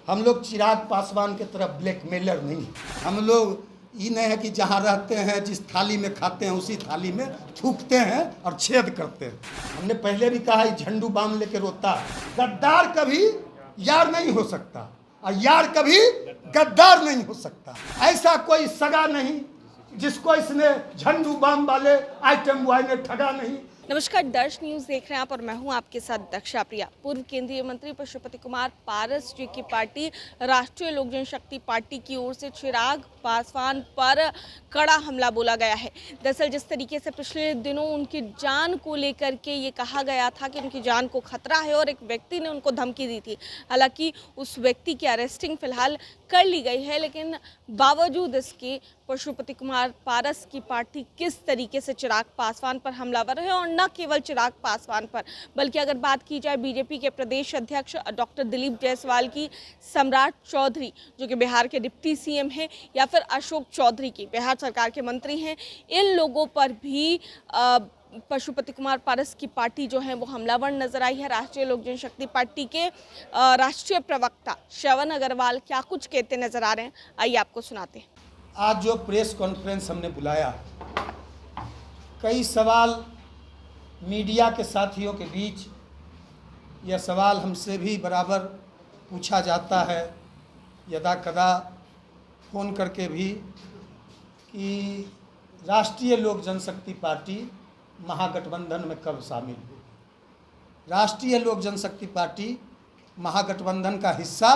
हम लोग चिराग पासवान के तरफ ब्लैकमेलर नहीं। हम लोग ये नहीं है कि जहाँ रहते हैं जिस थाली में खाते हैं उसी थाली में थूकते हैं और छेद करते हैं। हमने पहले भी कहा झंडू बाम लेके रोता है। गद्दार कभी यार नहीं हो सकता और यार कभी गद्दार नहीं हो सकता। ऐसा कोई सगा नहीं जिसको इसने झंडू बाम वाले आइटम बॉय ने ठगा नहीं। नमस्कार, दर्श न्यूज़ देख रहे हैं आप और मैं हूं आपके साथ दक्षा प्रिया। पूर्व केंद्रीय मंत्री पशुपति कुमार पारस जी की पार्टी राष्ट्रीय लोक जनशक्ति पार्टी की ओर से चिराग पासवान पर कड़ा हमला बोला गया है। दरअसल जिस तरीके से पिछले दिनों उनकी जान को लेकर के ये कहा गया था कि उनकी जान को खतरा है और एक व्यक्ति ने उनको धमकी दी थी। हालांकि उस व्यक्ति की अरेस्टिंग फिलहाल कर ली गई है, लेकिन बावजूद इसके पशुपति कुमार पारस की पार्टी किस तरीके से चिराग पासवान पर हमलावर है और न केवल चिराग पासवान पर बल्कि अगर बात की जाए बीजेपी के प्रदेश अध्यक्ष डॉक्टर दिलीप जायसवाल की, सम्राट चौधरी जो कि बिहार के डिप्टी सीएम हैं, या फिर अशोक चौधरी की बिहार सरकार के मंत्री हैं, इन लोगों पर भी पशुपति कुमार पारस की पार्टी जो है वो हमलावर नजर आई है। राष्ट्रीय लोक जनशक्ति पार्टी के राष्ट्रीय प्रवक्ता श्रवण अग्रवाल क्या कुछ कहते नजर आ रहे हैं, आइए आपको सुनाते हैं। आज जो प्रेस कॉन्फ्रेंस हमने बुलाया, कई सवाल मीडिया के साथियों के बीच यह सवाल हमसे भी बराबर पूछा जाता है, यदा कदा फ़ोन करके भी, कि राष्ट्रीय लोक जनशक्ति पार्टी महागठबंधन में कब शामिल हुई, राष्ट्रीय लोक जनशक्ति पार्टी महागठबंधन का हिस्सा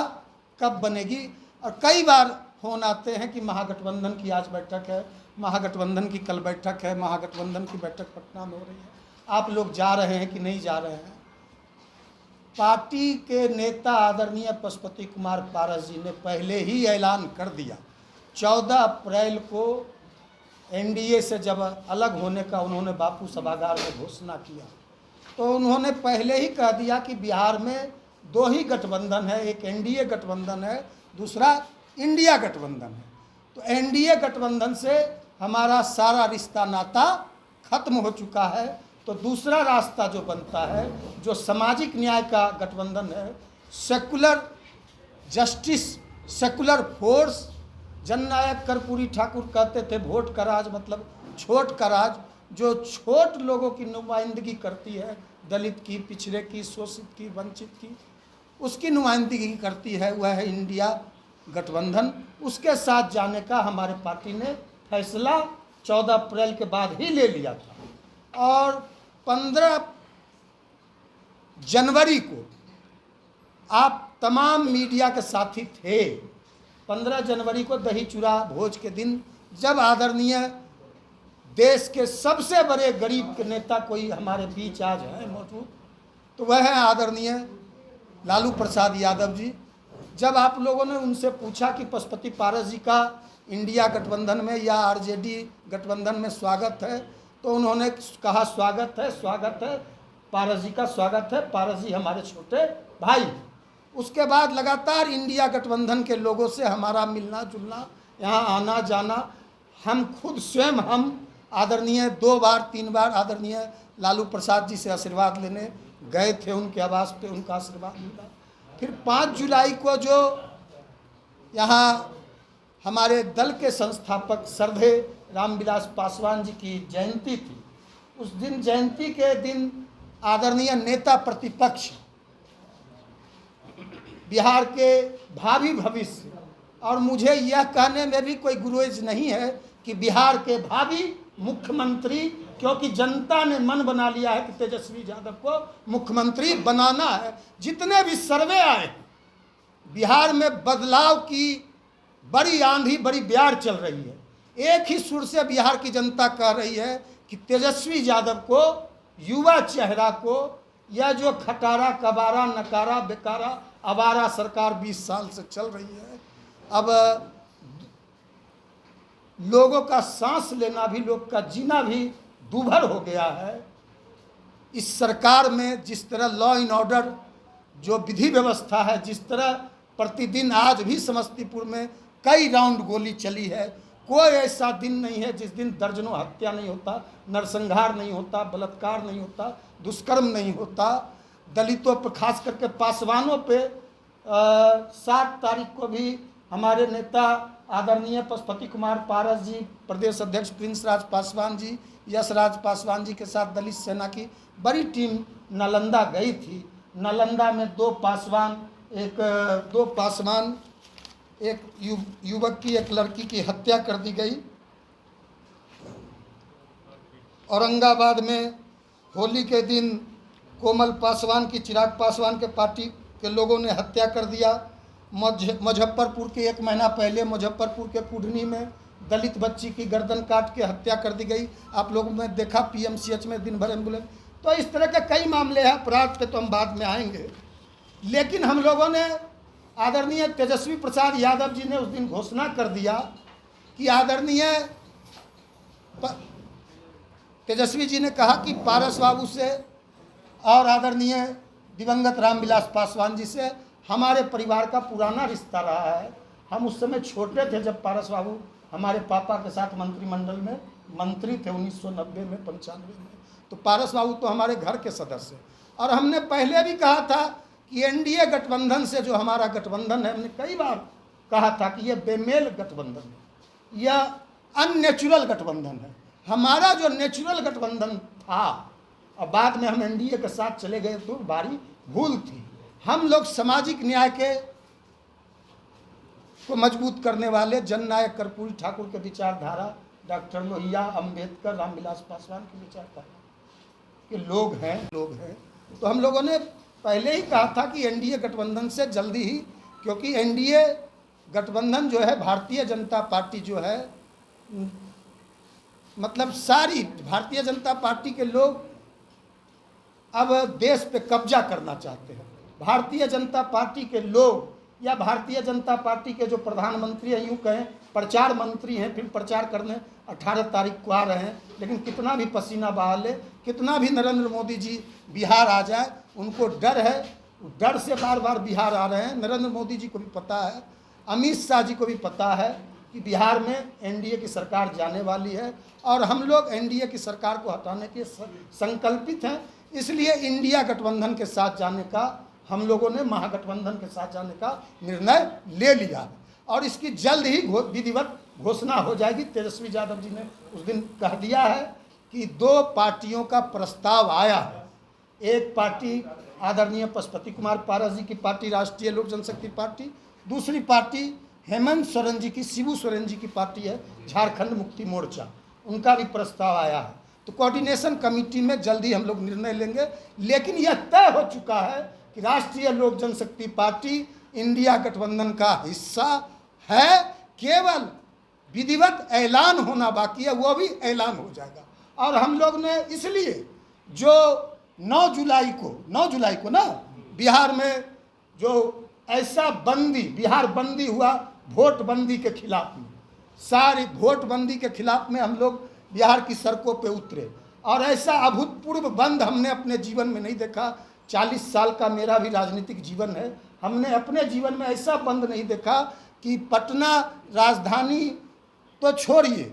कब बनेगी। और कई बार फ़ोन आते हैं कि महागठबंधन की आज बैठक है, महागठबंधन की कल बैठक है, महागठबंधन की बैठक पटना में हो रही है, आप लोग जा रहे हैं कि नहीं जा रहे हैं। पार्टी के नेता आदरणीय पशुपति कुमार पारस जी ने पहले ही ऐलान कर दिया, 14 अप्रैल को एनडीए से जब अलग होने का उन्होंने बापू सभागार में घोषणा किया, तो उन्होंने पहले ही कह दिया कि बिहार में 2 ही गठबंधन है, एक एनडीए गठबंधन है, दूसरा इंडिया गठबंधन है। तो एनडीए गठबंधन से हमारा सारा रिश्ता नाता खत्म हो चुका है। तो दूसरा रास्ता जो बनता है, जो सामाजिक न्याय का गठबंधन है, सेकुलर जस्टिस, सेकुलर फोर्स, जननायक कर्पूरी ठाकुर कहते थे वोट का राज मतलब छोट का राज, जो छोट लोगों की नुमाइंदगी करती है, दलित की, पिछड़े की, शोषित की, वंचित की, उसकी नुमाइंदगी करती है, वह है इंडिया गठबंधन। उसके साथ जाने का हमारे पार्टी ने फैसला 14 अप्रैल के बाद ही ले लिया था। और 15 जनवरी को आप तमाम मीडिया के साथी थे। 15 जनवरी को दही चूड़ा भोज के दिन, जब आदरणीय देश के सबसे बड़े गरीब के नेता कोई हमारे बीच आज हैं मौजूद, तो वह है आदरणीय लालू प्रसाद यादव जी। जब आप लोगों ने उनसे पूछा कि पशुपति पारस जी का इंडिया गठबंधन में या आरजेडी गठबंधन में स्वागत है, तो उन्होंने कहा स्वागत है, स्वागत है, पारस जी का स्वागत है, पारस जी हमारे छोटे भाई। उसके बाद लगातार इंडिया गठबंधन के लोगों से हमारा मिलना जुलना, यहाँ आना जाना, हम खुद स्वयं हम आदरणीय 2 बार 3 बार आदरणीय लालू प्रसाद जी से आशीर्वाद लेने गए थे, उनके आवास पे उनका आशीर्वाद मिला। फिर 5 जुलाई को जो यहाँ हमारे दल के संस्थापक श्रद्धेय रामविलास पासवान जी की जयंती थी, उस दिन जयंती के दिन आदरणीय नेता प्रतिपक्ष, बिहार के भावी भविष्य, और मुझे यह कहने में भी कोई गुरेज नहीं है कि बिहार के भावी मुख्यमंत्री, क्योंकि जनता ने मन बना लिया है कि तेजस्वी यादव को मुख्यमंत्री बनाना है। जितने भी सर्वे आए, बिहार में बदलाव की बड़ी आंधी, बड़ी ब्यार चल रही है। एक ही सुर से बिहार की जनता कह रही है कि तेजस्वी यादव को, युवा चेहरा को, यह जो खटारा कबारा नकारा बेकारा आवारा सरकार 20 साल से चल रही है, अब लोगों का सांस लेना भी, लोग का जीना भी दूभर हो गया है। इस सरकार में जिस तरह लॉ एंड ऑर्डर, जो विधि व्यवस्था है, जिस तरह प्रतिदिन आज भी समस्तीपुर में कई राउंड गोली चली है, कोई ऐसा दिन नहीं है जिस दिन दर्जनों हत्या नहीं होता, नरसंहार नहीं होता, बलात्कार नहीं होता, दुष्कर्म नहीं होता, दलितों पर, खास करके पासवानों पे 7 तारीख को भी हमारे नेता आदरणीय पशुपति कुमार पारस जी, प्रदेश अध्यक्ष प्रिंस राज पासवान जी, यश राज पासवान जी के साथ दलित सेना की बड़ी टीम नालंदा गई थी। नालंदा में दो पासवान, एक युवक की, एक लड़की की हत्या कर दी गई। औरंगाबाद में होली के दिन कोमल पासवान की, चिराग पासवान के पार्टी के लोगों ने हत्या कर दिया। मुजफ्फरपुर के 1 महीना पहले मुजफ्फरपुर के कुढ़नी में दलित बच्ची की गर्दन काट के हत्या कर दी गई। आप लोगों ने देखा पीएमसीएच में दिन भर एम्बुलेंस। तो इस तरह के कई मामले हैं। अपराध पे तो हम बाद में आएंगे, लेकिन हम लोगों ने आदरणीय तेजस्वी प्रसाद यादव जी ने उस दिन घोषणा कर दिया कि आदरणीय तेजस्वी जी ने कहा कि पारस बाबू से और आदरणीय दिवंगत रामविलास पासवान जी से हमारे परिवार का पुराना रिश्ता रहा है। हम उस समय छोटे थे जब पारस बाबू हमारे पापा के साथ मंत्रिमंडल में मंत्री थे 1990 में, 95 में। तो पारस बाबू तो हमारे घर के सदस्य। और हमने पहले भी कहा था कि एनडीए गठबंधन से जो हमारा गठबंधन है, हमने कई बार कहा था कि यह बेमेल गठबंधन है, यह अननेचुरल गठबंधन है। हमारा जो नेचुरल गठबंधन था और बाद में हम एनडीए के साथ चले गए तो भारी भूल थी। हम लोग सामाजिक न्याय के को मजबूत करने वाले जननायक कर्पूरी ठाकुर के विचारधारा, डॉक्टर लोहिया, अंबेडकर, रामविलास पासवान की विचारधारा के लोग हैं। तो हम लोगों ने पहले ही कहा था कि एनडीए गठबंधन से जल्दी ही, क्योंकि एनडीए गठबंधन जो है, भारतीय जनता पार्टी जो है, मतलब सारी भारतीय जनता पार्टी के लोग अब देश पे कब्जा करना चाहते हैं। भारतीय जनता पार्टी के लोग या भारतीय जनता पार्टी के जो प्रधानमंत्री हैं, यूँ कहें प्रचार मंत्री हैं, फिर प्रचार करने 18 तारीख को आ रहे हैं। लेकिन कितना भी पसीना बहा ले, कितना भी नरेंद्र मोदी जी बिहार आ जाए, उनको डर है। डर से बार बार बिहार आ रहे हैं। नरेंद्र मोदी जी को भी पता है, अमित शाह जी को भी पता है कि बिहार में एनडीए की सरकार जाने वाली है और हम लोग एनडीए की सरकार को हटाने के संकल्पित हैं। इसलिए इंडिया गठबंधन के साथ जाने का, हम लोगों ने महागठबंधन के साथ जाने का निर्णय ले लिया है और इसकी जल्द ही विधिवत घोषणा हो जाएगी। तेजस्वी यादव जी ने उस दिन कह दिया है कि 2 पार्टियों का प्रस्ताव आया है। एक पार्टी आदरणीय पशुपति कुमार पारस जी की पार्टी, राष्ट्रीय लोक जनशक्ति पार्टी। दूसरी पार्टी हेमंत सोरेन जी की, शिबू सोरेन जी की पार्टी है, झारखंड मुक्ति मोर्चा। उनका भी प्रस्ताव आया है। तो कोऑर्डिनेशन कमेटी में जल्दी हम लोग निर्णय लेंगे। लेकिन यह तय हो चुका है कि राष्ट्रीय लोक जनशक्ति पार्टी इंडिया गठबंधन का हिस्सा है। केवल विधिवत ऐलान होना बाकी है, वो भी ऐलान हो जाएगा। और हम लोग ने इसलिए जो 9 जुलाई को ना बिहार में जो ऐसा बिहार बंदी हुआ, वोट बंदी के खिलाफ में, सारी वोट बंदी के खिलाफ में हम लोग बिहार की सड़कों पे उतरे और ऐसा अभूतपूर्व बंद हमने अपने जीवन में नहीं देखा। 40 साल का मेरा भी राजनीतिक जीवन है। हमने अपने जीवन में ऐसा बंद नहीं देखा कि पटना राजधानी तो छोड़िए,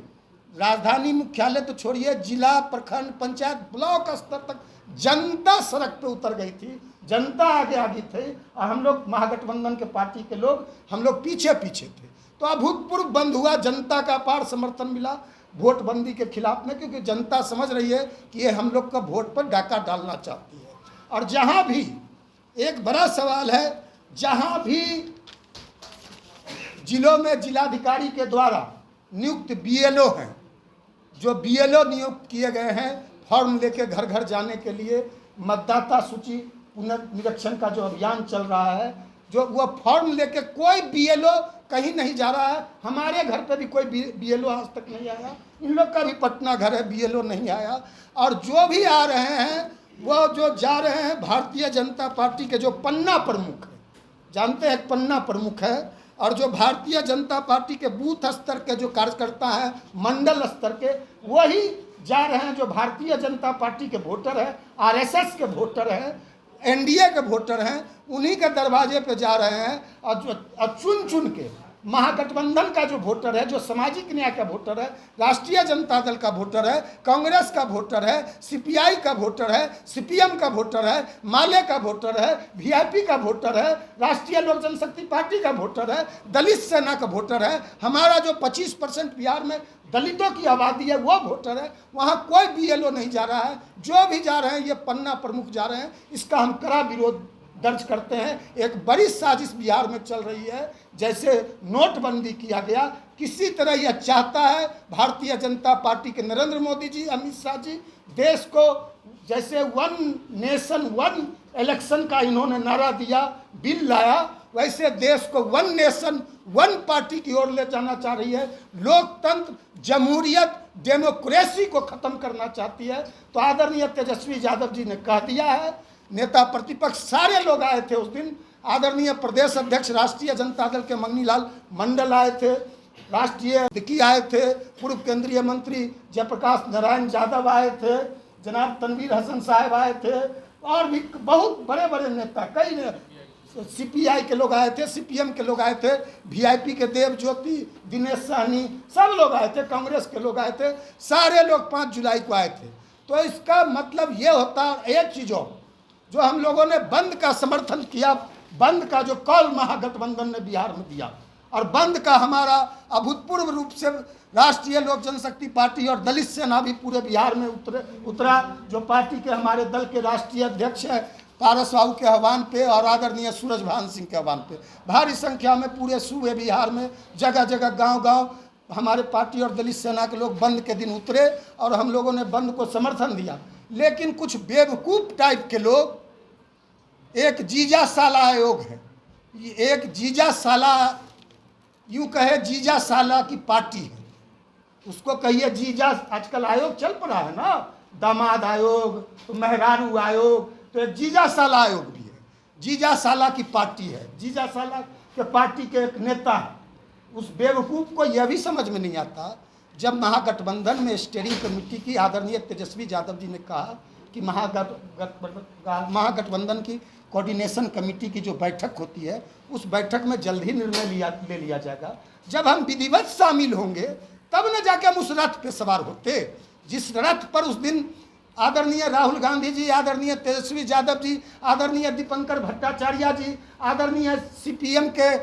राजधानी मुख्यालय तो छोड़िए, जिला, प्रखंड, पंचायत, ब्लॉक स्तर तक जनता सड़क पे उतर गई थी। जनता आगे थे और हम लोग महागठबंधन के पार्टी के लोग, हम लोग पीछे थे। तो अभूतपूर्व बंद हुआ, जनता का अपार समर्थन मिला वोट बंदी के खिलाफ में, क्योंकि जनता समझ रही है कि ये हम लोग का वोट पर डाका डालना चाहती है। और जहाँ भी एक बड़ा सवाल है, जहाँ भी जिलों में जिलाधिकारी के द्वारा नियुक्त बीएलओ हैं, जो बीएलओ नियुक्त किए गए हैं फॉर्म लेके घर घर जाने के लिए, मतदाता सूची पुनर्निरीक्षण का जो अभियान चल रहा है, जो वो फॉर्म लेके कोई बीएलओ कहीं नहीं जा रहा है। हमारे घर पे भी कोई बीएलओ आज तक नहीं आया। इन लोग का भी पटना घर है, बीएलओ नहीं आया। और जो भी आ रहे हैं वो जो जा रहे हैं, भारतीय जनता पार्टी के जो पन्ना प्रमुख है, जानते हैं पन्ना प्रमुख है, और जो भारतीय जनता पार्टी के बूथ स्तर के जो कार्यकर्ता हैं, मंडल स्तर के, वही जा रहे हैं। जो भारतीय जनता पार्टी के वोटर हैं, आरएसएस के वोटर हैं, एनडीए के वोटर हैं, उन्हीं के दरवाजे पे जा रहे हैं और जो चुन के महागठबंधन का जो वोटर है, जो सामाजिक न्याय का वोटर है, राष्ट्रीय जनता दल का वोटर है, कांग्रेस का वोटर है, सीपीआई का वोटर है, सीपीएम का वोटर है, माले का वोटर है, वीआईपी का वोटर है, राष्ट्रीय लोक जनशक्ति पार्टी का वोटर है, दलित सेना का वोटर है, हमारा जो 25% बिहार में दलितों की आबादी है वो वोटर है। वहाँ कोई बीएलओ नहीं जा रहा है, जो भी जा रहे हैं ये पन्ना प्रमुख जा रहे हैं। इसका हम कड़ा विरोध दर्ज करते हैं। एक बड़ी साजिश बिहार में चल रही है, जैसे नोटबंदी किया गया, किसी तरह यह चाहता है भारतीय जनता पार्टी के नरेंद्र मोदी जी, अमित शाह जी, देश को जैसे वन नेशन वन इलेक्शन का इन्होंने नारा दिया, बिल लाया, वैसे देश को वन नेशन वन पार्टी की ओर ले जाना चाह रही है। लोकतंत्र, जमहूरियत, डेमोक्रेसी को खत्म करना चाहती है। तो आदरणीय तेजस्वी यादव जी ने कह दिया है, नेता प्रतिपक्ष सारे लोग आए थे उस दिन, आदरणीय प्रदेश अध्यक्ष राष्ट्रीय जनता दल के मंगनीलाल मंडल आए थे, राष्ट्रीय दिकी आए थे, पूर्व केंद्रीय मंत्री जयप्रकाश नारायण यादव आए थे, जनाब तनवीर हसन साहब आए थे, और भी बहुत बड़े बड़े नेता, कई सीपीआई के लोग आए थे, सीपीएम के लोग आए थे, वीआईपी के देव ज्योति, दिनेश साहनी, सब लोग आए थे, कांग्रेस के लोग आए थे, सारे लोग 5 जुलाई को आए थे। तो इसका मतलब ये होता, एक चीज़ों जो हम लोगों ने बंद का समर्थन किया, बंद का जो कॉल महागठबंधन ने बिहार में दिया, और बंद का हमारा अभूतपूर्व रूप से राष्ट्रीय लोक जनशक्ति पार्टी और दलित सेना भी पूरे बिहार में उतरा, जो पार्टी के हमारे दल के राष्ट्रीय अध्यक्ष हैं पारस बाबू के आह्वान पे और आदरणीय सूरजभान सिंह के आह्वान पे भारी संख्या में पूरे सूबे बिहार में जगह जगह गांव-गांव हमारे पार्टी और दलित सेना के लोग बंद के दिन उतरे, और हम लोगों ने बंद को समर्थन दिया। लेकिन कुछ बेवकूफ़ टाइप के लोग, एक जीजा साला आयोग है, एक जीजा साला, यूँ कहे जीजा साला की पार्टी है, उसको कहिए जीजा। आजकल आयोग चल पड़ा है ना, दामाद आयोग, तो मेहरारू आयोग, तो एक जीजा साला आयोग भी है, जीजा साला की पार्टी है, जीजा साला के पार्टी के एक नेता है। उस बेवकूफ़ को यह भी समझ में नहीं आता, जब महागठबंधन में स्टीयरिंग कमेटी की आदरणीय तेजस्वी यादव जी ने कहा कि महागठबंधन की कोऑर्डिनेशन कमेटी की जो बैठक होती है, उस बैठक में जल्द ही निर्णय ले लिया जाएगा। जब हम विधिवत शामिल होंगे तब न जाके हम उस रथ पे सवार होते, जिस रथ पर उस दिन आदरणीय राहुल गांधी जी, आदरणीय तेजस्वी यादव जी, आदरणीय दीपंकर भट्टाचार्य जी, आदरणीय सीपीएम के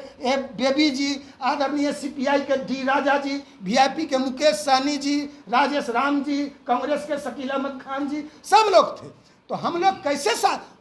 बेबी जी, आदरणीय सीपीआई के डी राजा जी, वीआईपी के मुकेश सहनी जी, राजेश राम जी, कांग्रेस के शकील अहमद खान जी, सब लोग थे। तो हम लोग कैसे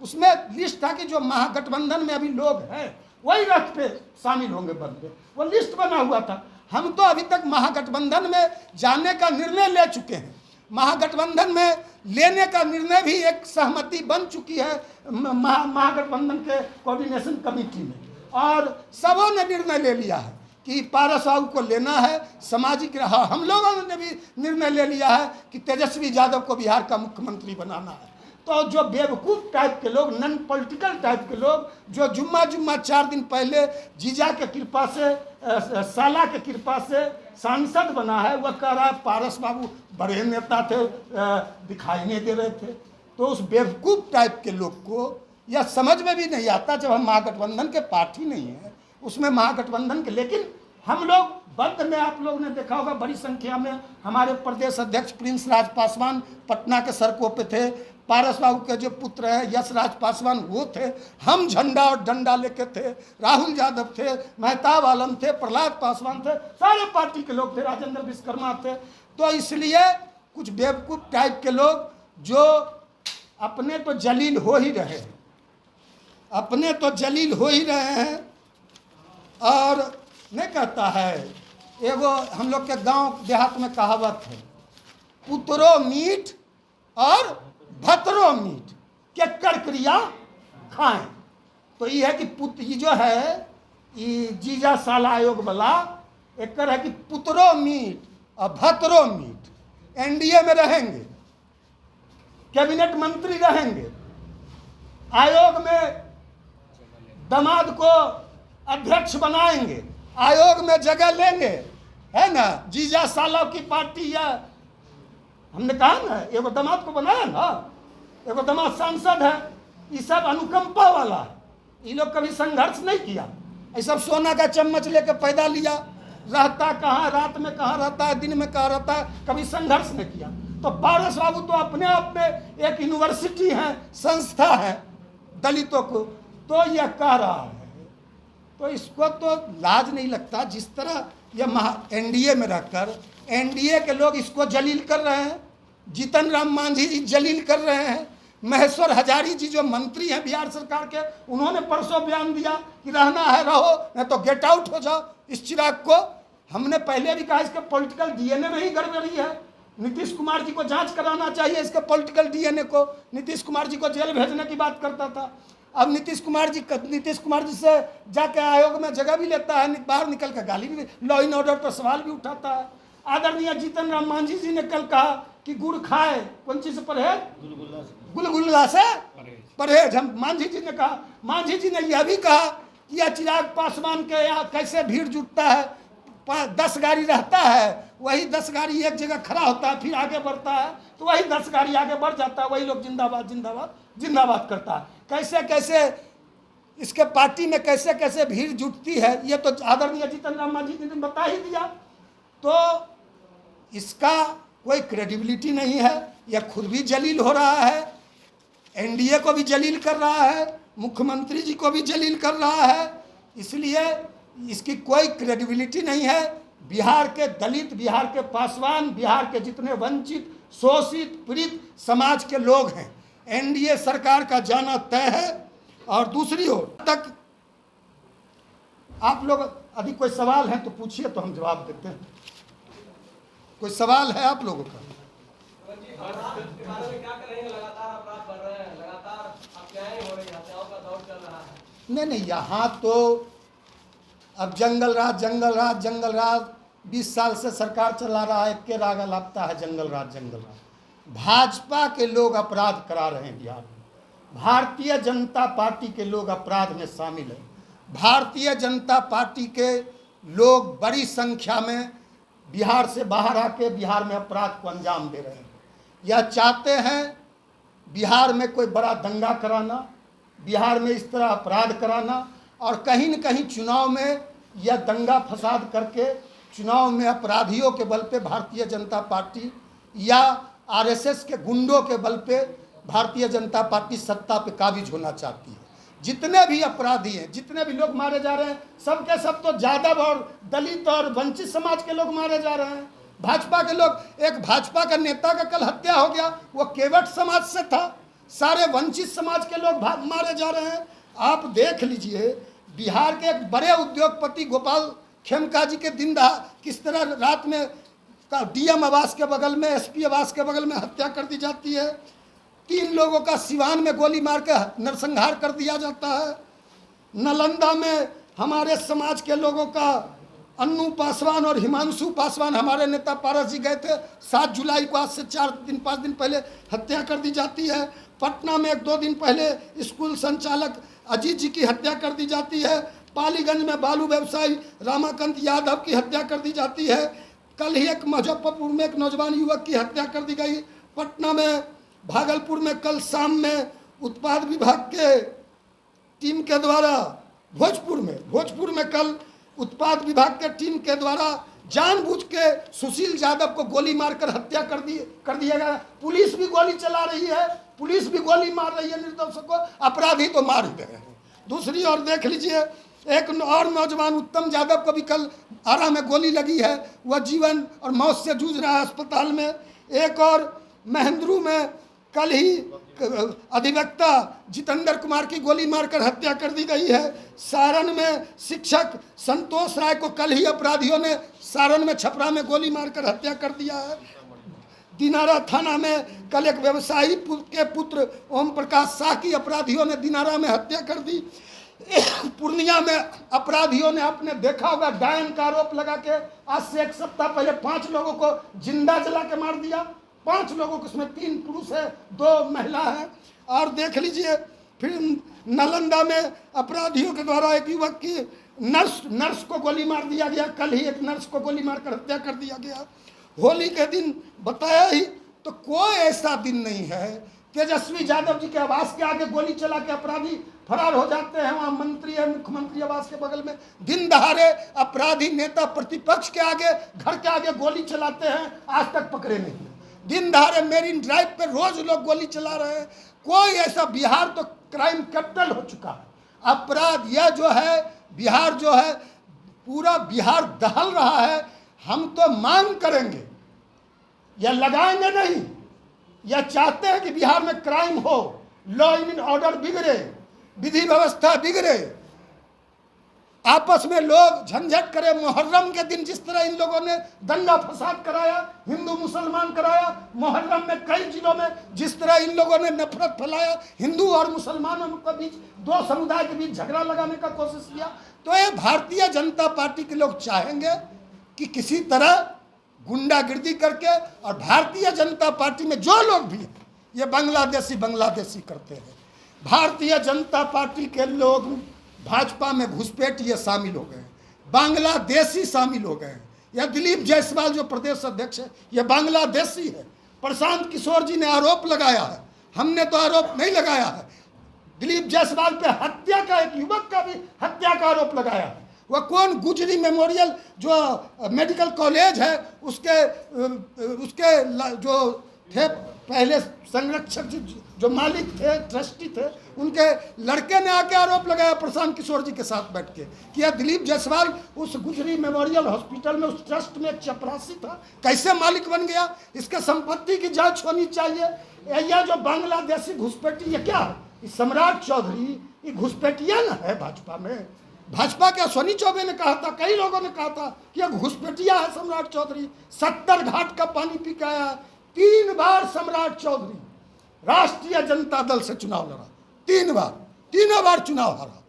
उसमें लिस्ट था कि जो महागठबंधन में अभी लोग हैं वही रथ पे शामिल होंगे बंद पे, वो लिस्ट बना हुआ था। हम तो अभी तक महागठबंधन में जाने का निर्णय ले चुके हैं, महागठबंधन में लेने का निर्णय भी एक सहमति बन चुकी है महागठबंधन के कोऑर्डिनेशन कमेटी में, और सबों ने निर्णय ले लिया है कि पारस बाबू को लेना है सामाजिक। हम लोगों ने भी निर्णय ले लिया है कि तेजस्वी यादव को बिहार का मुख्यमंत्री बनाना है। तो जो बेवकूफ़ टाइप के लोग, नॉन पॉलिटिकल टाइप के लोग, जो जुम्मा 4 दिन पहले जीजा के कृपा से, साला के कृपा से सांसद बना है, वह कह रहा है पारस बाबू बड़े नेता थे, दिखाई नहीं दे रहे थे। तो उस बेवकूफ़ टाइप के लोग को यह समझ में भी नहीं आता, जब हम महागठबंधन के पार्टी नहीं है, उसमें महागठबंधन के। लेकिन हम लोग बंद में, आप लोगों ने देखा होगा, बड़ी संख्या में हमारे प्रदेश अध्यक्ष प्रिंस राज पासवान पटना के सड़कों पे थे, पारस बाबू के जो पुत्र हैं यश राज पासवान वो थे, हम झंडा और डंडा लेके थे, राहुल यादव थे, मेहताब आलम थे, प्रहलाद पासवान थे, सारे पार्टी के लोग थे, राजेंद्र विश्वकर्मा थे। तो इसलिए कुछ बेवकूफ़ टाइप के लोग जो अपने तो जलील हो ही रहे हैं, अपने तो जलील हो ही रहे हैं, और नहीं कहता है, एगो हम लोग के गांव देहात में कहावत है, पुतरो मीठ और भतरो मीठ के कर क्रिया खाएं। तो ये है कि ये जो है ये जीजा साला आयोग वाला एक है कि पुतरो मीठ और भतरो मीठ, एनडीए में रहेंगे, कैबिनेट मंत्री रहेंगे, आयोग में दामाद को अध्यक्ष बनाएंगे, आयोग में जगह लेंगे, है ना। जीजा साला की पार्टी या हमने कहा ना, एगो दामाद को बनाया ना, एगो दामाद सांसद है, ये सब अनुकंपा वाला है, ये लोग कभी संघर्ष नहीं किया, ये सब सोना का चम्मच लेके पैदा लिया, रहता कहाँ, रात में कहाँ रहता है, दिन में कहाँ रहता है, कभी संघर्ष नहीं किया। तो पारस बाबू तो अपने आप में एक यूनिवर्सिटी है, संस्था है दलितों को, तो यह कह रहा है। तो इसको तो लाज नहीं लगता। जिस तरह यह एनडीए में रहकर एनडीए के लोग इसको जलील कर रहे हैं, जीतन राम मांझी जी जलील कर रहे हैं, महेश्वर हजारी जी जो मंत्री हैं बिहार सरकार के, उन्होंने परसों बयान दिया कि रहना है रहो, नहीं तो गेट आउट हो जाओ। इस चिराग को हमने पहले भी कहा इसके पॉलिटिकल डीएनए में ही गड़बड़ी है। नीतीश कुमार जी को जांच कराना चाहिए इसके पॉलिटिकल डीएनए को। नीतीश कुमार जी को जेल भेजने की बात करता था। अब नीतीश कुमार जी से जाके आयोग में जगह भी लेता है, बाहर निकल कर गाली भी, लॉ एंड ऑर्डर पर सवाल भी उठाता है। आदरणीय जीतन राम मांझी जी ने कल कहा कि गुड़ खाए, कौन चीज से परहेज, गुलगुल्ला से परहेज। हम मांझी जी ने कहा, मांझी जी ने यह भी कहा कि यह चिराग पासवान के यहाँ कैसे भीड़ जुटता है, 10 गाड़ी रहता है, वही 10 गाड़ी एक जगह खड़ा होता है, फिर आगे बढ़ता है, तो वही 10 गाड़ी आगे बढ़ जाता है, वही लोग जिंदाबाद जिंदाबाद जिंदाबाद करता है। कैसे कैसे इसके पार्टी में कैसे कैसे भीड़ जुटती है, ये तो आदरणीय जीतन राम मांझी जी ने बता ही दिया। तो इसका कोई क्रेडिबिलिटी नहीं है, यह खुद भी जलील हो रहा है, एनडीए को भी जलील कर रहा है, मुख्यमंत्री जी को भी जलील कर रहा है, इसलिए इसकी कोई क्रेडिबिलिटी नहीं है। बिहार के दलित, बिहार के पासवान, बिहार के जितने वंचित, शोषित, पीड़ित समाज के लोग हैं, एनडीए सरकार का जाना तय है। और दूसरी ओर तक आप लोग अभी कोई सवाल है तो पूछिए, तो हम जवाब देते हैं। कोई सवाल है आप लोगों का? नहीं, यहाँ तो अब जंगल राज 20 साल से सरकार चला रहा है, के राग लापता है जंगल राज। भाजपा के लोग अपराध करा रहे हैं बिहार में, भारतीय जनता पार्टी के लोग अपराध में शामिल हैं। भारतीय जनता पार्टी के लोग बड़ी संख्या में बिहार से बाहर आके बिहार में अपराध को अंजाम दे रहे हैं। यह चाहते हैं बिहार में कोई बड़ा दंगा कराना, बिहार में इस तरह अपराध कराना, और कहीं न कहीं चुनाव में यह दंगा फसाद करके चुनाव में अपराधियों के बल पे भारतीय जनता पार्टी या आरएसएस के गुंडों के बल पे भारतीय जनता पार्टी सत्ता पे काबिज होना चाहती है। जितने भी अपराधी हैं, जितने भी लोग मारे जा रहे हैं, सब के सब तो यादव और दलित और वंचित समाज के लोग मारे जा रहे हैं। भाजपा के लोग, एक भाजपा का नेता का कल हत्या हो गया, वो केवट समाज से था। सारे वंचित समाज के लोग मारे जा रहे हैं। आप देख लीजिए बिहार के एक बड़े उद्योगपति गोपाल खेमका जी के दिन किस तरह रात में डीएम आवास के बगल में, एसपी आवास के बगल में हत्या कर दी जाती है। 3 लोगों का सिवान में गोली मार के नरसंहार कर दिया जाता है। नालंदा में हमारे समाज के लोगों का अन्नू पासवान और हिमांशु पासवान, हमारे नेता पारस जी गए थे, 7 जुलाई को, आज से 5 दिन पहले हत्या कर दी जाती है। पटना में 1-2 दिन पहले स्कूल संचालक अजीत जी की हत्या कर दी जाती है। पालीगंज में बालू व्यवसायी रामाकांत यादव की हत्या कर दी जाती है। कल ही एक मुजफ्फरपुर में एक नौजवान युवक की हत्या कर दी गई। पटना में, भागलपुर में कल शाम में उत्पाद विभाग के टीम के द्वारा, भोजपुर में कल उत्पाद विभाग के टीम के द्वारा जानबूझ के सुशील यादव को गोली मारकर हत्या कर दिया गया। पुलिस भी गोली चला रही है, पुलिस भी गोली मार रही है निर्दोषों को, अपराधी तो मार ही गए हैं। दूसरी ओर देख लीजिए, एक और नौजवान उत्तम यादव को भी कल आरा में गोली लगी है, वह जीवन और मौत से जूझ रहा है अस्पताल में। एक और महेंद्रू में कल ही अधिवक्ता जितेंद्र कुमार की गोली मारकर हत्या कर दी गई है। सारण में शिक्षक संतोष राय को कल ही अपराधियों ने सारण में छपरा में गोली मारकर हत्या कर दिया है। दिनारा थाना में कल एक व्यवसायी के पुत्र ओम प्रकाश शाह की अपराधियों ने दिनारा में हत्या कर दी। पूर्णिया में अपराधियों ने, आपने देखा होगा, डायन का आरोप लगा के आज से 1 सप्ताह पहले 5 लोगों को जिंदा जला के मार दिया। 5 लोगों को, उसमें 3 पुरुष है, 2 महिला है। और देख लीजिए फिर नालंदा में अपराधियों के द्वारा एक युवक की नर्स को गोली मार दिया गया। कल ही एक नर्स को गोली मारकर हत्या कर दिया गया। होली के दिन बताया ही, तो कोई ऐसा दिन नहीं है तेजस्वी यादव जी के आवास के आगे गोली चला के अपराधी फरार हो जाते हैं, वहाँ मंत्री है, मुख्यमंत्री आवास के बगल में। दिन दहाड़े अपराधी नेता प्रतिपक्ष के आगे, घर के आगे गोली चलाते हैं, आज तक पकड़े नहीं हैं। दिन दहाड़े मेरिन ड्राइव पे रोज लोग गोली चला रहे हैं। कोई ऐसा, बिहार तो क्राइम कैपिटल हो चुका है। अपराध यह जो है, बिहार जो है, पूरा बिहार दहल रहा है। हम तो मांग करेंगे, या लगाएंगे नहीं, या चाहते हैं कि बिहार में क्राइम हो, लॉ एंड ऑर्डर बिगड़े, विधि व्यवस्था बिगड़े, आपस में लोग झंझट करें। मुहर्रम के दिन जिस तरह इन लोगों ने दंगा फसाद कराया, हिंदू मुसलमान कराया, मुहर्रम में कई जिलों में जिस तरह इन लोगों ने नफरत फैलाया, हिंदू और मुसलमानों के बीच, दो समुदाय के बीच झगड़ा लगाने का कोशिश किया, तो ये भारतीय जनता पार्टी के लोग चाहेंगे कि किसी तरह गुंडागिर्दी करके, और भारतीय जनता पार्टी में जो लोग भी हैं ये बांग्लादेशी करते हैं। भारतीय जनता पार्टी के लोग भाजपा में घुसपैठ ये शामिल हो गए, बांग्लादेशी शामिल हो गए। यह दिलीप जायसवाल जो प्रदेश अध्यक्ष है ये बांग्लादेशी है। प्रशांत किशोर जी ने आरोप लगाया है, हमने तो आरोप नहीं लगाया है। दिलीप जायसवाल पे हत्या का, एक युवक का भी हत्या का आरोप लगाया है। वह कौन, गुजरी मेमोरियल जो मेडिकल कॉलेज है उसके जो थे पहले संरक्षक, जो मालिक थे, ट्रस्टी थे, उनके लड़के ने आके आरोप लगाया प्रशांत किशोर जी के साथ बैठ के कि यह दिलीप जायसवाल उस गुजरी मेमोरियल हॉस्पिटल में, उस ट्रस्ट में एक चपरासी था, कैसे मालिक बन गया, इसके संपत्ति की जांच होनी चाहिए। यह जो बांग्लादेशी घुसपैठी, ये क्या है? सम्राट चौधरी ये घुसपैठिया ना है भाजपा में। भाजपा के अश्विनी चौबे ने कहा था, कई लोगों ने कहा था कि यह घुसपैठिया है सम्राट चौधरी। 70 घाट का पानी पी के आया। 3 बार सम्राट चौधरी राष्ट्रीय जनता दल से चुनाव लड़ा, 3 बार, तीनों बार चुनाव हारा।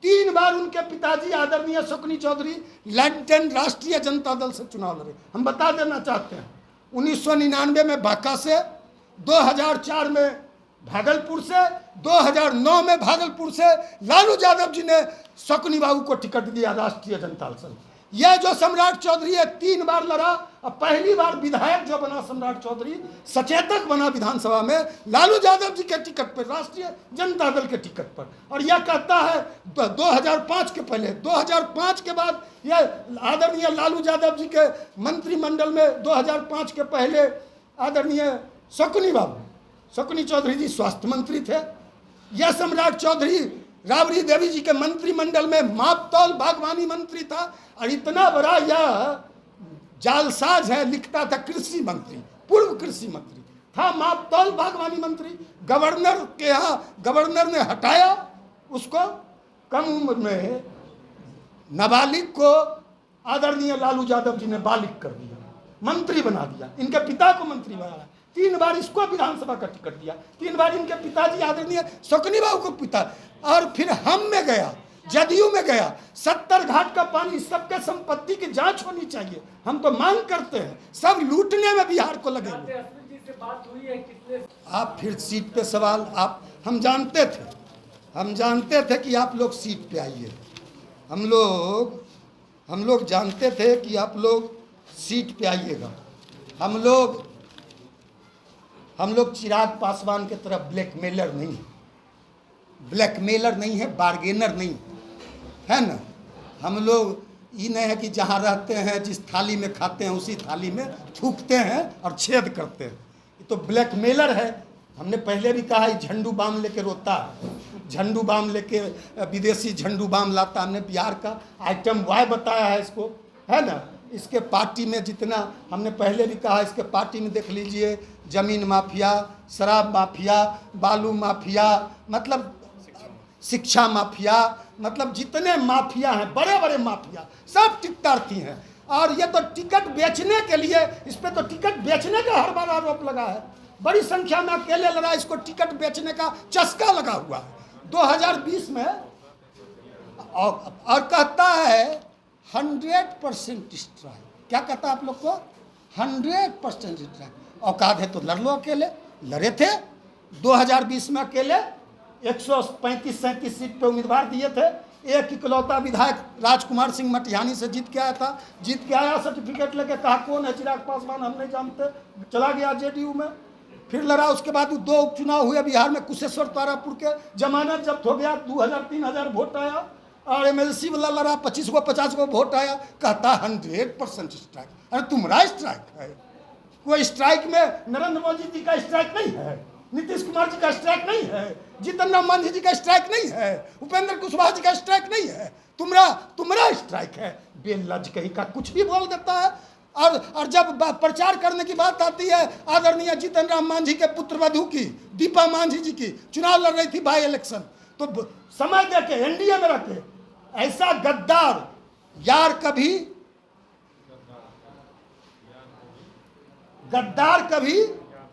3 बार उनके पिताजी आदरणीय शकुनी चौधरी लंदन राष्ट्रीय जनता दल से चुनाव लड़े। हम बता देना चाहते हैं 1999 में बांका से, 2004 में भागलपुर से, 2009 में भागलपुर से लालू यादव जी ने शकुनी बाबू को टिकट दिया राष्ट्रीय जनता दल से। यह जो सम्राट चौधरी है 3 बार लड़ा, और पहली बार विधायक जो बना सम्राट चौधरी, सचेतक बना विधानसभा में लालू यादव जी के टिकट पर, राष्ट्रीय जनता दल के टिकट पर। और यह कहता है 2005 के पहले, 2005 के बाद, यह आदरणीय लालू यादव जी के मंत्रिमंडल में 2005 के पहले आदरणीय शकुनी चौधरी जी स्वास्थ्य मंत्री थे। यह सम्राट चौधरी राबड़ी देवी जी के मंत्रिमंडल में मापतौल बागवानी मंत्री था। और इतना बड़ा यह जालसाज है, लिखता था कृषि मंत्री, पूर्व कृषि मंत्री था, मापतौल बागवानी मंत्री। गवर्नर के यहाँ गवर्नर ने हटाया उसको, कम उम्र में नाबालिग को आदरणीय लालू यादव जी ने बालिग कर दिया, मंत्री बना दिया, इनके पिता को मंत्री बनाया। 3 बार इसको विधानसभा का टिकट दिया, 3 बार इनके पिताजी आदरणीय शकुनी बाबू को पिता। और फिर हम में गया, जदयू में गया, 70 घाट का पानी, सबके संपत्ति की जांच होनी चाहिए। हम तो मांग करते हैं, सब लूटने में बिहार को लगे हुए। आप फिर सीट पे सवाल, हम जानते थे कि आप लोग सीट पे आइए। हम लोग जानते थे कि आप लोग सीट पे आइएगा। हम लोग चिराग पासवान के तरफ ब्लैकमेलर नहीं है, बार्गेनर नहीं है ना। हम लोग ये नहीं है कि जहाँ रहते हैं, जिस थाली में खाते हैं उसी थाली में थूकते हैं और छेद करते हैं। ये तो ब्लैकमेलर है। हमने पहले भी कहा, झंडू बाम लेके रोता है, झंडू बाम लेके विदेशी झंडू बाम लाता। हमने बिहार का आइटम वाई बताया है इसको, है ना। इसके पार्टी में जितना, हमने पहले भी कहा, इसके पार्टी में देख लीजिए, जमीन माफिया, शराब माफिया, बालू माफिया, मतलब शिक्षा माफिया, मतलब जितने माफिया हैं, बड़े बड़े माफिया, सब टिकटार्थी हैं। और ये तो टिकट बेचने के लिए, इस पर तो टिकट बेचने का हर बार आरोप लगा है। बड़ी संख्या में अकेले लड़ा, इसको टिकट बेचने का चस्का लगा हुआ है 2020 में। और कहता है 100% स्ट्राइक। क्या कहता है आप लोग को? 100% स्ट्राइक। औकात है तो लड़ लो, अकेले लड़े थे 2020 में, अकेले 135-37 सीट पे उम्मीदवार दिए थे। एक इकलौता विधायक राजकुमार सिंह मटिहानी से जीत के आया था। जीत के आया, सर्टिफिकेट लेके कहा कौन है चिराग पासवान, हम नहीं जानते, चला गया जेडीयू में। फिर लड़ा, उसके बाद 2 उपचुनाव हुए बिहार में, कुशेश्वर तारापुर के, जमानत जब्त हो गया, 2000-3000 वोट आया, और एमएलसी वाला लड़ा, 25 को 50 को वोट आया, कहता 100% स्ट्राइक। अरे तुम्हारा स्ट्राइक है, कोई स्ट्राइक में नरेंद्र मोदी जी का स्ट्राइक नहीं है, नीतीश कुमार जी का स्ट्राइक नहीं है, जीतन राम मांझी जी का स्ट्राइक नहीं है, उपेंद्र कुशवाहा जी का स्ट्राइक नहीं है, तुम्हारा स्ट्राइक है। बेलज कहीं का कुछ भी बोल देता है। और जब प्रचार करने की बात आती है, आदरणीय जीतन राम मांझी के पुत्रवधू की, दीपा मांझी जी की, चुनाव लड़ रही थी बाई इलेक्शन, तो समय दे के एनडीए में रखे, ऐसा गद्दार यार कभी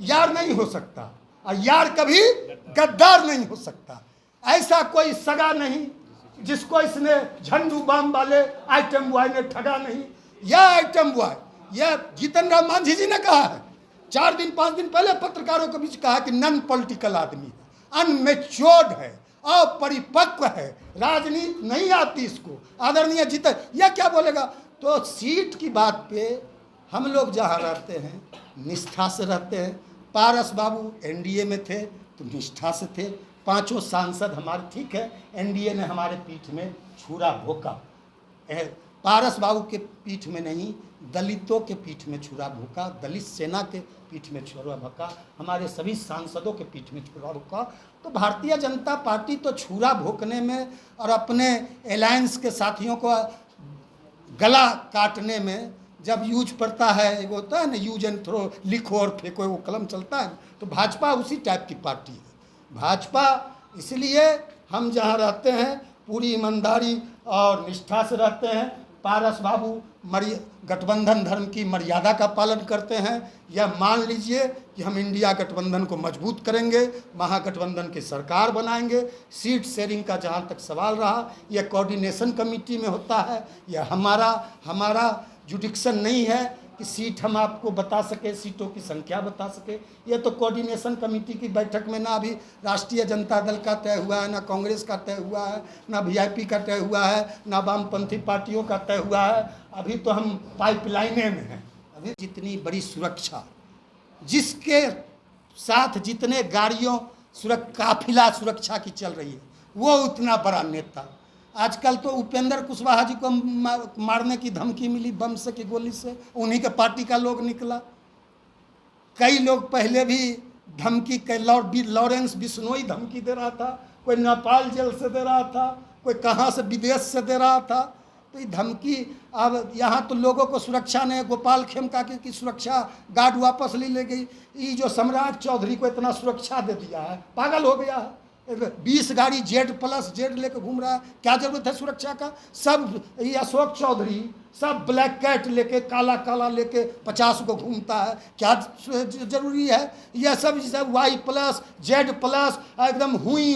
यार नहीं हो सकता, और यार कभी गद्दार नहीं हो सकता। ऐसा कोई सगा नहीं जिसको इसने झंडू बम वाले आइटम बॉय ने ठगा नहीं। यह आइटम बॉय, यह जीतन राम मांझी जी ने कहा है 4 दिन 5 दिन पहले पत्रकारों के बीच, कहा कि नॉन पॉलिटिकल आदमी है, अनमेच्योर्ड है, अपरिपक्व है, राजनीति नहीं आती इसको। आदरणीय जीतन यह क्या बोलेगा? तो सीट की बात पे हम लोग जहाँ रहते हैं निष्ठा से रहते हैं। पारस बाबू एनडीए में थे तो निष्ठा से थे, 5 सांसद हमारे, ठीक है, एनडीए ने हमारे पीठ में छुरा भोंका, पारस बाबू के पीठ में नहीं, दलितों के पीठ में छुरा भोंका, दलित सेना के पीठ में छुरा भोंका, हमारे सभी सांसदों के पीठ में छुरा भोंका। तो भारतीय जनता पार्टी तो छुरा भोंकने में और अपने अलायंस के साथियों को गला काटने में जब यूज पड़ता है, वो होता है ना यूज एंड थ्रो, लिखो और फेंको, वो कलम चलता है, तो भाजपा उसी टाइप की पार्टी है। भाजपा, इसलिए हम जहाँ रहते हैं पूरी ईमानदारी और निष्ठा से रहते हैं। पारस बाबू गठबंधन धर्म की मर्यादा का पालन करते हैं। यह मान लीजिए कि हम इंडिया गठबंधन को मजबूत करेंगे, महागठबंधन की सरकार बनाएंगे। सीट शेयरिंग का जहाँ तक सवाल रहा, यह कोऑर्डिनेशन कमेटी में होता है, यह हमारा जुडिक्शन नहीं है कि सीट हम आपको बता सके, सीटों की संख्या बता सके। ये तो कोऑर्डिनेशन कमेटी की बैठक में ना अभी राष्ट्रीय जनता दल का तय हुआ है, ना कांग्रेस का तय हुआ है, ना वीआईपी का तय हुआ है, ना वामपंथी पार्टियों का तय हुआ है। अभी तो हम पाइपलाइने में हैं। अभी जितनी बड़ी सुरक्षा, जिसके साथ जितने गाड़ियों काफिला सुरक्षा की चल रही है, वो उतना बड़ा नेता। आजकल तो उपेंद्र कुशवाहा जी को मारने की धमकी मिली बम से की गोली से, उन्हीं के पार्टी का लोग निकला। कई लोग पहले भी धमकी, लॉरेंस बिश्नोई धमकी दे रहा था, कोई नेपाल जेल से दे रहा था, कोई कहाँ से विदेश से दे रहा था। तो ये धमकी, अब यहाँ तो लोगों को सुरक्षा ने, गोपाल खेमका की सुरक्षा गार्ड वापस ले गई। ये जो सम्राट चौधरी को इतना सुरक्षा दे दिया है, पागल हो गया है। 20 गाड़ी Z+ लेकर घूम रहा है, क्या जरूरत है सुरक्षा का? सब ये अशोक चौधरी सब ब्लैक कैट लेके, काला लेके 50 को घूमता है, क्या जरूरी है? यह सब Y+ Z+ एकदम हुई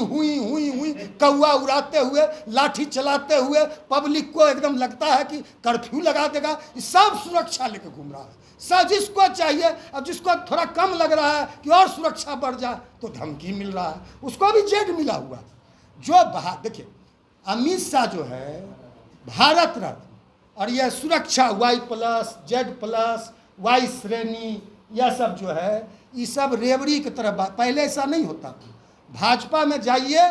कौआ उड़ाते हुए, लाठी चलाते हुए, पब्लिक को एकदम लगता है कि कर्फ्यू लगा देगा। सब सुरक्षा लेके घूम रहा है। सब जिसको चाहिए, अब जिसको थोड़ा कम लग रहा है कि और सुरक्षा बढ़ जाए तो धमकी मिल रहा है, उसको भी जेड मिला हुआ। जो देखिए अमित शाह जो है भारत रत्न, और यह सुरक्षा Y+ Z+, Y श्रेणी, यह सब जो है, ये सब रेवड़ी की तरह बात। पहले ऐसा नहीं होता था। भाजपा में जाइए,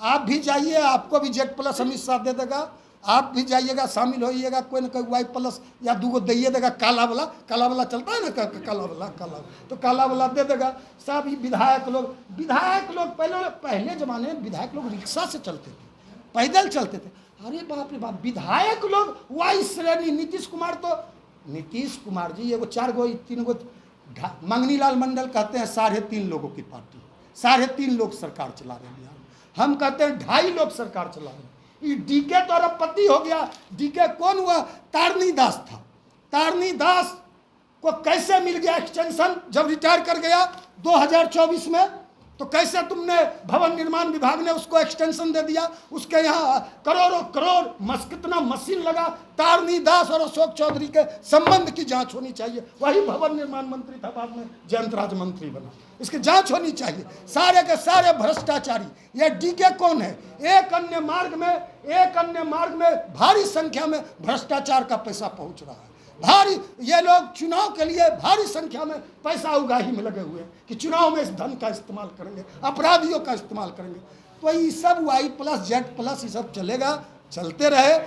आप भी जाइए, आपको भी Z+ अमित शाह दे देगा, आप भी जाइएगा, शामिल होइएगा, कोई ना कोई Y+ या 2 दे देगा। काला वाला चलता है ना, काला, तो काला वाला दे देगा। सब विधायक लोग पहले ज़माने में विधायक लोग रिक्शा से चलते थे, पैदल चलते थे। अरे बाप रे बाप, विधायक लोग Y श्रेणी। नीतीश कुमार जी एगो 4 गो 3 गो, मंगनी लाल मंडल कहते हैं 3.5 लोगों की पार्टी, 3.5 लोग सरकार चला रहे हैं। हम कहते हैं 2.5 लोग सरकार चला रहे हैं। डीके तो अरबपति हो गया। डीके कौन हुआ? तारनी दास था। तारनी दास को कैसे मिल गया एक्सटेंशन जब रिटायर कर गया 2024 में? तो कैसे तुमने भवन निर्माण विभाग ने उसको एक्सटेंशन दे दिया? उसके यहाँ करोड़ कितना मशीन लगा। तारनी दास और अशोक चौधरी के संबंध की जांच होनी चाहिए। वही भवन निर्माण मंत्री था, बाद में जयंत राज मंत्री बना। इसकी जांच होनी चाहिए। सारे के सारे भ्रष्टाचारी। यह डीके कौन है? एक अन्य मार्ग में भारी संख्या में भ्रष्टाचार का पैसा पहुंच रहा है। भारी, ये लोग चुनाव के लिए भारी संख्या में पैसा उगाही में लगे हुए हैं कि चुनाव में इस धन का इस्तेमाल करेंगे, अपराधियों का इस्तेमाल करेंगे। तो ये सब Y+Z+ ये सब चलेगा, चलते रहे।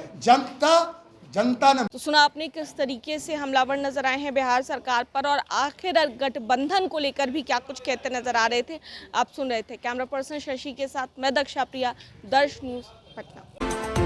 जनता ने तो सुना आपने किस तरीके से हमलावर नजर आए हैं बिहार सरकार पर, और आखिर गठबंधन को लेकर भी क्या कुछ कहते नजर आ रहे थे। आप सुन रहे थे। कैमरा पर्सन शशि के साथ मैं दक्षा प्रिया, दर्श न्यूज़ पटना।